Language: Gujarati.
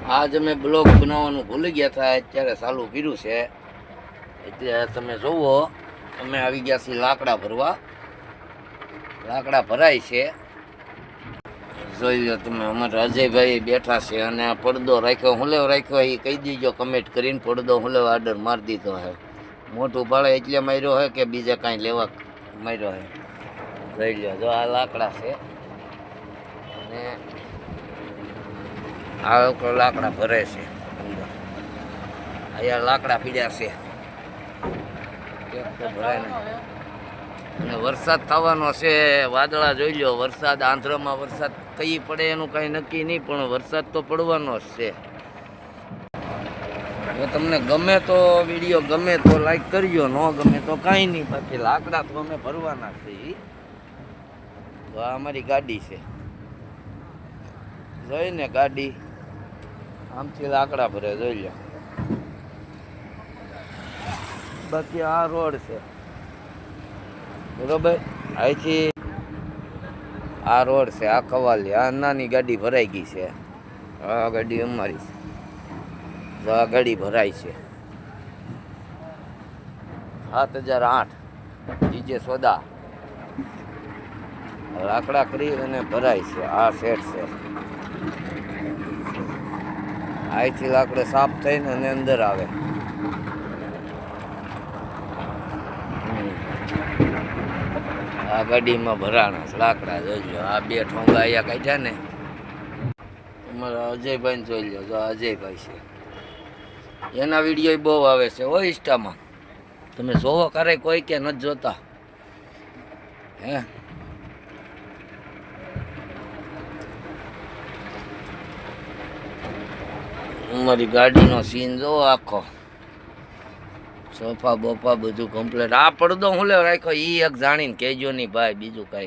આજ અમે બ્લોગ બનાવવાનું ભૂલી ગયા હતા, અત્યારે ચાલુ કર્યું છે. એટલે તમે જોવો, અમે આવી ગયા છીએ લાકડા ભરવા. લાકડા ભરાય છે, જોઈ લો તમે. અમારા અજયભાઈ બેઠા છે અને પડદો રાખ્યો, હું લેવો રાખ્યો એ કહી દીજો કમેન્ટ કરીને. પડદો હું લેવા આર્ડર મારી દીધો હે. મોટું ભાડે એટલે માર્યો હે કે બીજા કાંઈ લેવા માર્યો હે. જોઈ લો, જો આ લાકડા છે અને આ લોકો લાકડા ભરે છે. અહીંયા લાકડા પીડ્યા છે, ભરાય ને. અને વરસાદ થવાનો છે, વાદળા જોઈ લો. વરસાદ આંધ્રમાં વરસાદ કઈ પડે એનું કાંઈ નક્કી નહીં, પણ વરસાદ તો પડવાનો જ છે. જો તમને ગમે તો વિડીયો ગમે તો લાઈક કરજો, ન ગમે તો કાંઈ નહીં. બાકી લાકડા તો અમે ભરવાના છે. તો આ અમારી ગાડી છે, જોઈને ગાડી આમથી લાકડા ભરે, જોઈ લો. બાકી આ રોડ છે, બરોબર. અહીંથી આ રોડ છે, આ કવાલી. આ નાની ગાડી ભરાઈ ગઈ છે. આ ગાડી અમારી છે, તો આ ગાડી ભરાય છે. 7008 જીજે સોદા લાકડા કરી અને ભરાય છે. આ સેટ છે. અહીંથી લાકડે સાફ થઈને અને અંદર આવે. આ ગાડીમાં ભરાણા લાકડા જોઈ લો. આ 2 ઠોંગા અહીંયા કાઢ્યા ને અમારા અજયભાઈ જોઈ લો. જો અજયભાઈ છે, એના વિડીયો બહુ આવે છે હો ઇન્સ્ટામાં. તમે જોવો કરે કોઈ કે નથી જોતા હે? અમારી ગાડીનો સીન જોવો આખો. સોફા બોફા બધું કમ્પ્લીટ. આ પડદો હું લેવા રાખ્યો એ એક જાણીને કહેજો નહીં ભાઈ, બીજું કાંઈ.